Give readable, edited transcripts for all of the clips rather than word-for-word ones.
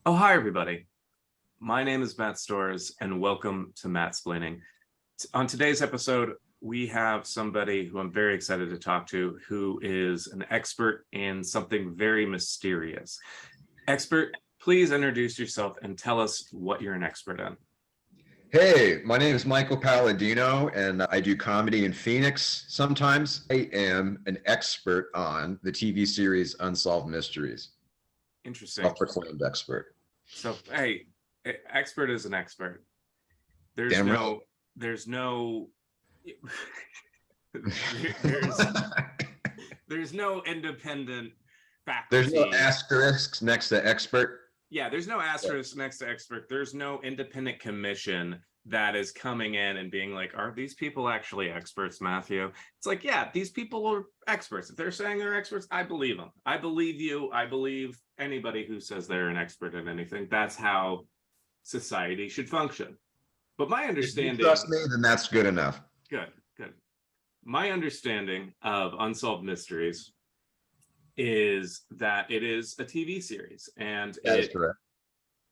Oh, hi, everybody. My name is Matt Storrs, and welcome to Mattsplaining. On today's episode, we have somebody who I'm very excited to talk to, who is an expert in something very mysterious. Expert, please introduce yourself and tell us what you're an expert in. Hey, my name is Michael Palladino, and I do comedy in Phoenix sometimes. I am an expert on the TV series Unsolved Mysteries. Interesting. Self-proclaimed expert. So, hey, expert is an expert. There's Damn no, right. there's no, there's no independent There's no faculty. asterisks next to expert. Yeah, there's no asterisk next to expert. There's no independent commission that is coming in and being like, are these people actually experts, Matthew? It's like, yeah, these people are experts. If they're saying they're experts, I believe them. I believe you. I believe anybody who says they're an expert in anything. That's how society should function. But my If you understanding, trust me, then that's good enough. good. My understanding of Unsolved Mysteries is that it is a TV series, and That is correct.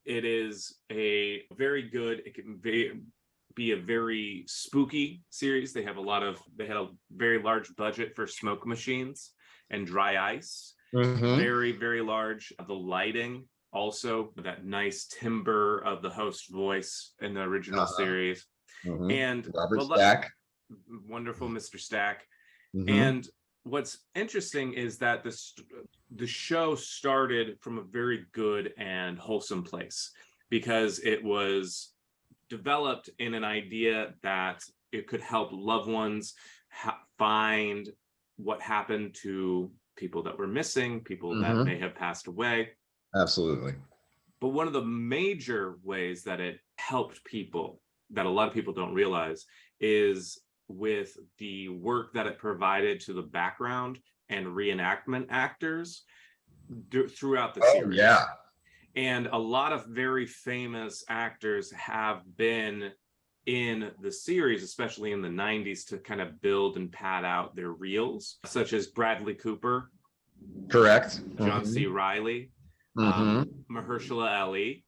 it is a very good, it can be a very spooky series. They had a very large budget for smoke machines and dry ice. Very, very large. The lighting, also that nice timbre of the host voice in the original series. And Robert Stack. wonderful Mr. Stack. Mhm. And what's interesting is that the show started from a very good and wholesome place, because it was developed in an idea that it could help loved ones find what happened to people that were missing, people that may have passed away. Absolutely. But one of the major ways that it helped people, that a lot of people don't realize, is with the work that it provided to the background and reenactment actors throughout the series. Yeah. And a lot of very famous actors have been in the series, especially in the 90s, to kind of build and pad out their reels, such as Bradley Cooper. Correct. John C. Reilly, Mahershala Ali.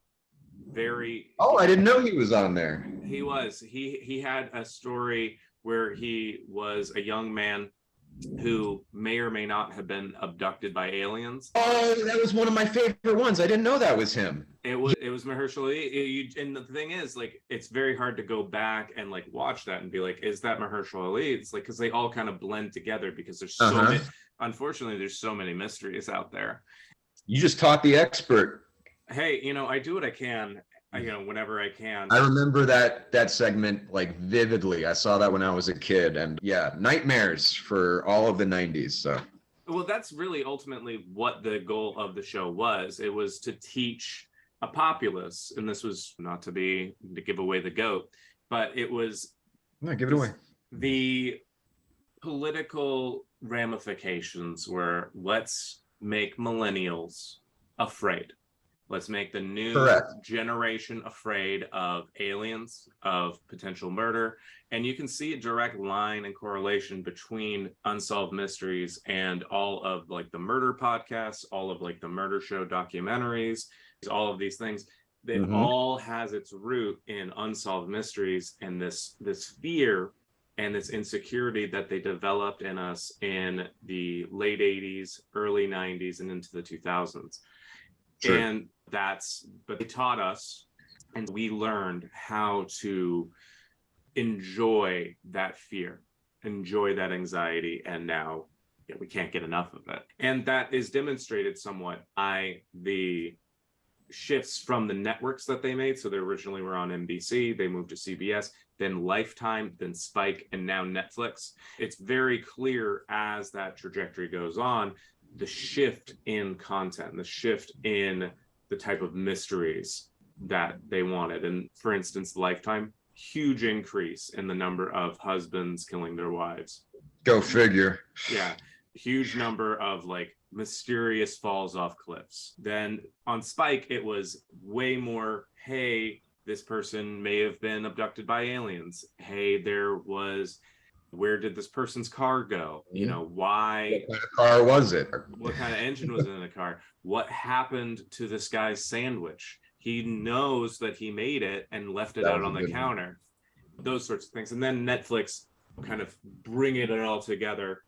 I didn't know he was on there. He had a story where he was a young man who may or may not have been abducted by aliens. Oh, that was one of my favorite ones. I didn't know that was him. It was Mahershala Ali. And the thing is, like, it's very hard to go back and like watch that and be like, is that Mahershala Ali? It's like, because they all kind of blend together, because there's so many, unfortunately, there's so many mysteries out there. You just taught the expert. Hey, I do what I can, whenever I can. I remember that segment like vividly. I saw that when I was a kid, and yeah, nightmares for all of the 90s. So, well, that's really ultimately what the goal of the show was. It was to teach a populace, and this was not to give away the goat, but it was no, give it away. The political ramifications were, let's make millennials afraid. Let's make the new generation afraid of aliens, of potential murder. And you can see a direct line and correlation between Unsolved Mysteries and all of like the murder podcasts, all of like the murder show documentaries, all of these things. It all has its root in Unsolved Mysteries, and this fear and this insecurity that they developed in us in the late 80s, early 90s, and into the 2000s. Sure. And but they taught us, and we learned how to enjoy that fear, enjoy that anxiety, and now we can't get enough of it. And that is demonstrated somewhat by the shifts from the networks that they made. So they originally were on NBC, they moved to CBS, then Lifetime, then Spike, and now Netflix. It's very clear as that trajectory goes on, the shift in content, the shift in the type of mysteries that they wanted. And for instance, Lifetime, huge increase in the number of husbands killing their wives. Go figure. Yeah, huge number of like mysterious falls off cliffs. Then on Spike, it was way more, hey, this person may have been abducted by aliens. Hey, there was Where did this person's car go? You know, why? What kind of car was it? What kind of engine was in the car? What happened to this guy's sandwich? He knows that he made it and left it out on the counter. Those sorts of things. And then Netflix kind of bringing it all together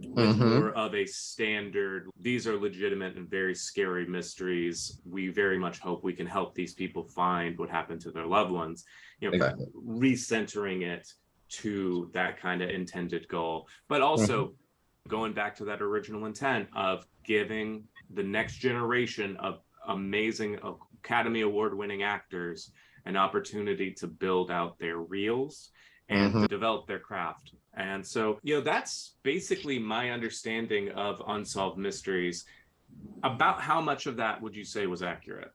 with more of a standard. These are legitimate and very scary mysteries. We very much hope we can help these people find what happened to their loved ones. You know, recentering it to that kind of intended goal, but also going back to that original intent of giving the next generation of amazing Academy Award-winning actors an opportunity to build out their reels and to develop their craft. And so, you know, that's basically my understanding of Unsolved Mysteries. About how much of that would you say was accurate?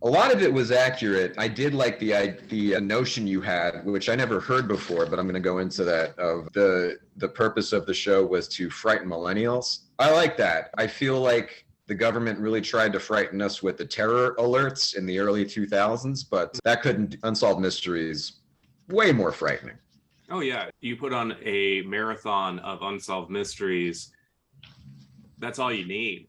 A lot of it was accurate. I did like the notion you had, which I never heard before, but I'm going to go into that, of the purpose of the show was to frighten millennials. I like that. I feel like the government really tried to frighten us with the terror alerts in the early 2000s, but that couldn't. Unsolved Mysteries, way more frightening. Oh yeah, you put on a marathon of Unsolved Mysteries, that's all you need.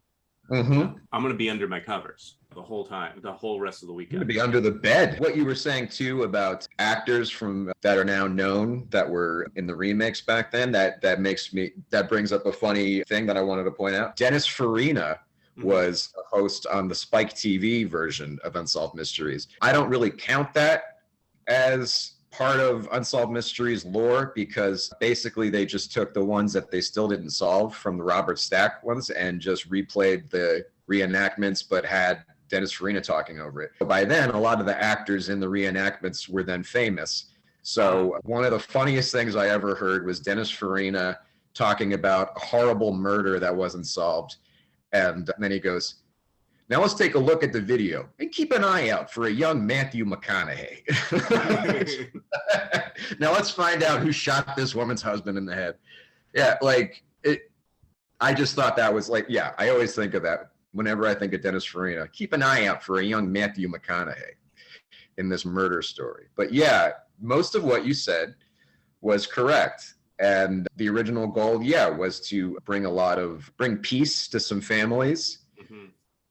I'm going to be under my covers the whole time, the whole rest of the weekend. To be under the bed. What you were saying too about actors from that are now known that were in the remakes back then, that brings up a funny thing that I wanted to point out. Dennis Farina was a host on the Spike TV version of Unsolved Mysteries. I don't really count that as part of Unsolved Mysteries lore, because basically they just took the ones that they still didn't solve from the Robert Stack ones and just replayed the reenactments, but had Dennis Farina talking over it. By then, a lot of the actors in the reenactments were then famous. So one of the funniest things I ever heard was Dennis Farina talking about a horrible murder that wasn't solved. And then he goes, "Now let's take a look at the video and keep an eye out for a young Matthew McConaughey." Now let's find out who shot this woman's husband in the head. Yeah, like it. I just thought that was like, yeah, I always think of that whenever I think of Dennis Farina. Keep an eye out for a young Matthew McConaughey in this murder story. But yeah, most of what you said was correct. And the original goal, yeah, was to bring peace to some families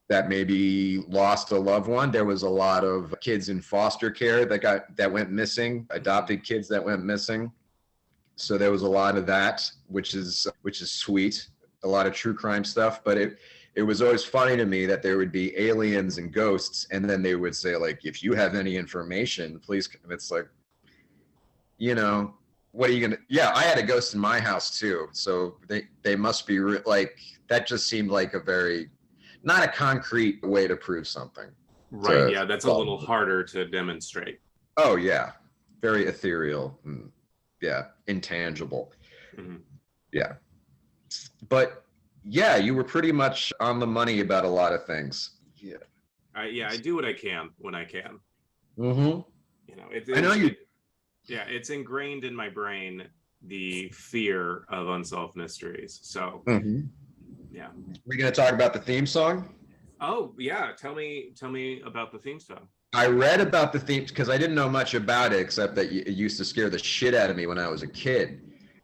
that maybe lost a loved one. There was a lot of kids in foster care that went missing, adopted kids that went missing. So there was a lot of that, which is sweet. A lot of true crime stuff, but it was always funny to me that there would be aliens and ghosts, and then they would say, like, if you have any information, please. And it's like, you know, what are you gonna? Yeah, I had a ghost in my house too, so they must be like, that just seemed like a very not a concrete way to prove something. Right. Yeah, that's a little harder to demonstrate. Oh yeah, very ethereal. And, yeah, intangible. Yeah. But yeah, you were pretty much on the money about a lot of things. Yeah. I do what I can when I can. You know, I know you. Yeah, it's ingrained in my brain, the fear of Unsolved Mysteries. So, yeah. We're gonna talk about the theme song. Oh yeah, tell me about the theme song. I read about the theme because I didn't know much about it, except that it used to scare the shit out of me when I was a kid,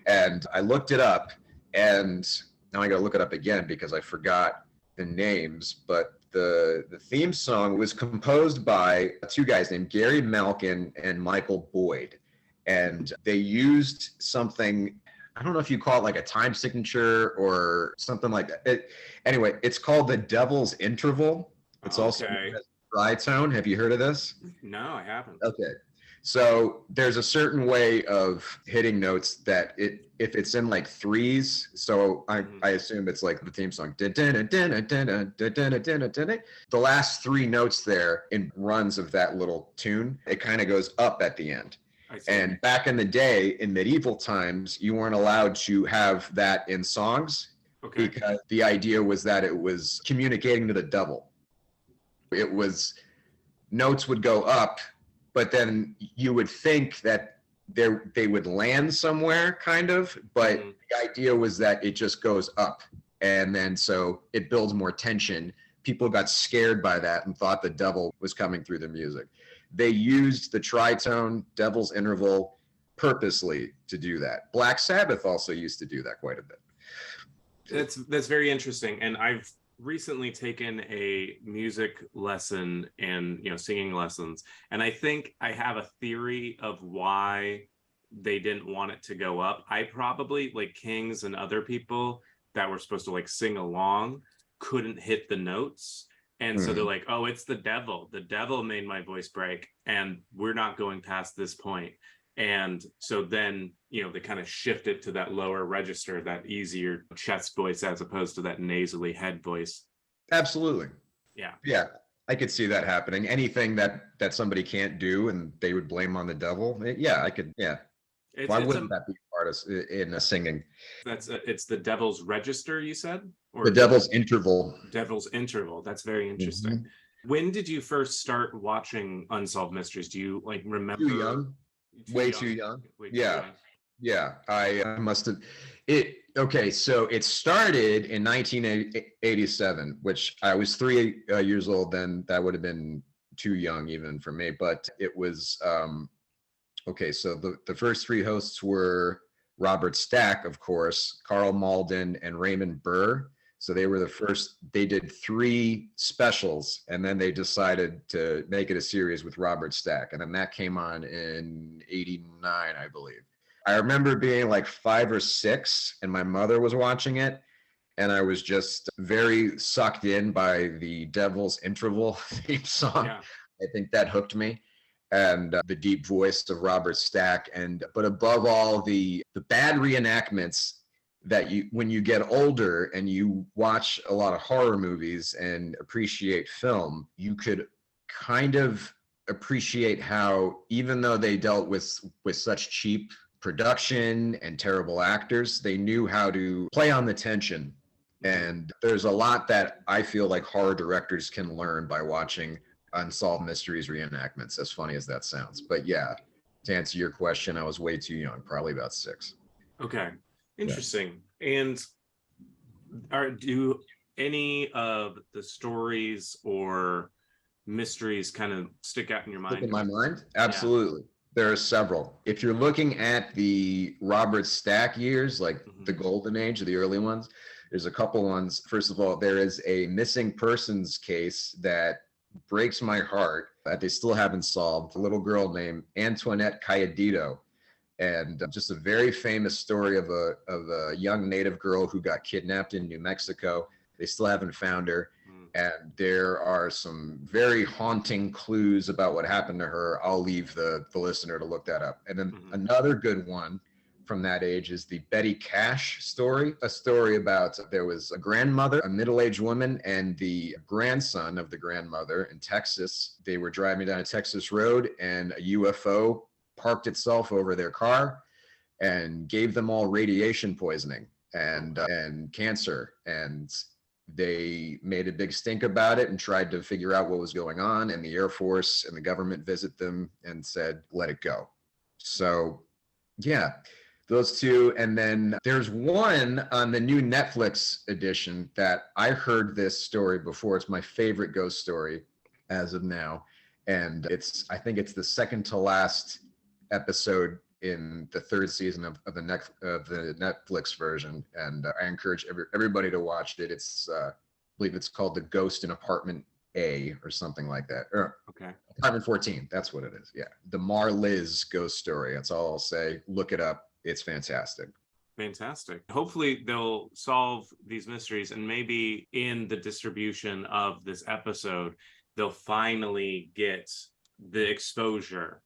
and I looked it up. And now I got to look it up again because I forgot the names. But the theme song was composed by two guys named Gary Malkin and Michael Boyd. And they used something, I don't know if you call it like a time signature or something like that. Anyway, it's called the Devil's Interval. It's also a tritone. Have you heard of this? No, I haven't. Okay. So there's a certain way of hitting notes that if it's in like threes, so I assume it's like the theme song. The last three notes there in runs of that little tune, it kind of goes up at the end. And back in the day, in medieval times, you weren't allowed to have that in songs because the idea was that it was communicating to the devil. It was, notes would go up, but then you would think that they would land somewhere, kind of, but the idea was that it just goes up, and then so it builds more tension. People got scared by that and thought the devil was coming through the music. They used the tritone, Devil's Interval, purposely to do that. Black Sabbath also used to do that quite a bit. That's very interesting. And I've recently taken a music lesson and singing lessons. And I think I have a theory of why they didn't want it to go up. I probably, like Kings and other people that were supposed to like sing along, couldn't hit the notes. And so they're like, oh, it's the devil. The devil made my voice break, and we're not going past this point. And so then, they kind of shift it to that lower register, that easier chest voice, as opposed to that nasally head voice. Absolutely. Yeah. Yeah. I could see that happening. Anything that somebody can't do and they would blame on the devil. Yeah, I could. Yeah. Why wouldn't that be part of in singing? It's the devil's register, you said? Or the devil's interval. Devil's interval. That's very interesting. When did you first start watching Unsolved Mysteries? Do you like remember? Too young. Way too young. Yeah. I must have okay, so it started in 1987, which I was 3 years old then. That would have been too young even for me, but it was okay, so the first 3 hosts were Robert Stack, of course, Carl Malden, and Raymond Burr. So they were the first. They did 3 specials, and then they decided to make it a series with Robert Stack, and then that came on in '89, I believe. I remember being like 5 or 6, and my mother was watching it, and I was just very sucked in by the Devil's Interval theme song. Yeah. I think that hooked me. And the deep voice of Robert Stack, but above all, the bad reenactments that when you get older and you watch a lot of horror movies and appreciate film, you could kind of appreciate how, even though they dealt with such cheap production and terrible actors, they knew how to play on the tension. And there's a lot that I feel like horror directors can learn by watching Unsolved Mysteries reenactments, as funny as that sounds. But yeah, to answer your question, I was way too young, probably about 6. Okay, interesting. Yeah. And do any of the stories or mysteries kind of stick out in your mind? In my mind? Absolutely. Yeah. There are several. If you're looking at the Robert Stack years, like the golden age, the early ones, there's a couple ones. First of all, there is a missing persons case that breaks my heart that they still haven't solved. A little girl named Antoinette Cayadito, and just a very famous story of a young Native girl who got kidnapped in New Mexico. They still haven't found her, and there are some very haunting clues about what happened to her. I'll leave the listener to look that up. And then another good one from that age is the Betty Cash story, a story about there was a grandmother, a middle-aged woman, and the grandson of the grandmother in Texas. They were driving down a Texas road, and a UFO parked itself over their car and gave them all radiation poisoning and cancer. And they made a big stink about it and tried to figure out what was going on. And the Air Force and the government visited them and said, let it go. So, yeah. Those 2, and then there's one on the new Netflix edition that I heard this story before. It's my favorite ghost story as of now, and I think it's the second to last episode in the 3rd season of the Netflix version, and I encourage everybody to watch it. It's I believe it's called The Ghost in Apartment A or something like that. Okay. Apartment 14. That's what it is. Yeah, the Mar Liz ghost story. That's all I'll say. Look it up. It's fantastic. Fantastic. Hopefully they'll solve these mysteries, and maybe in the distribution of this episode, they'll finally get the exposure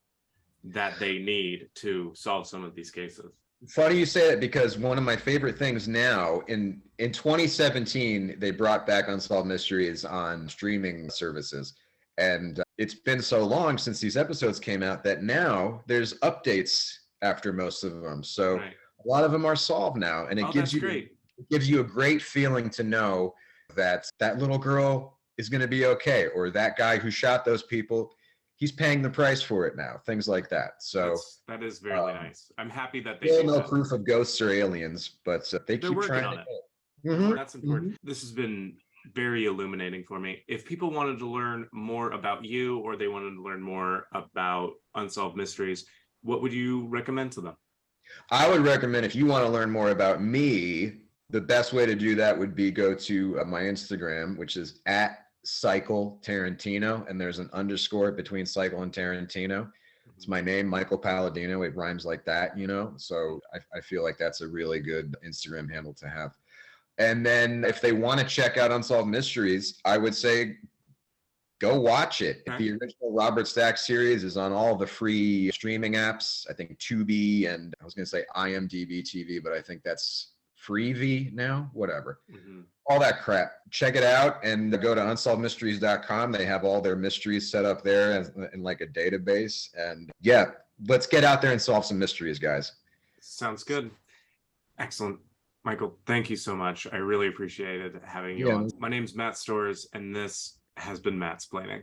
that they need to solve some of these cases. Funny you say that, because one of my favorite things now, in 2017, they brought back Unsolved Mysteries on streaming services. And it's been so long since these episodes came out that now there's updates after most of them, so right. A lot of them are solved now, and it gives you a great feeling to know that little girl is going to be okay, or that guy who shot those people, he's paying the price for it now. Things like that. So that is very nice. I'm happy that they still no proof of ghosts or aliens, but they're keep trying on it. That's important. This has been very illuminating for me. If people wanted to learn more about you, or they wanted to learn more about Unsolved Mysteries, what would you recommend to them? I would recommend, if you want to learn more about me, the best way to do that would be go to my Instagram, which is at Cycle Tarantino, and there's an underscore between Cycle and Tarantino. It's my name, Michael Palladino. It rhymes like that, you know? So I feel like that's a really good Instagram handle to have. And then if they want to check out Unsolved Mysteries, I would say go watch it. Okay. The original Robert Stack series is on all the free streaming apps. I think Tubi, and I was going to say IMDb TV, but I think that's Freevee now, whatever. All that crap. Check it out and go to unsolvedmysteries.com. They have all their mysteries set up there in like a database. And yeah, let's get out there and solve some mysteries, guys. Sounds good. Excellent. Michael, thank you so much. I really appreciated having you on. My name's Matt Storrs, and this has been Mattsplaining.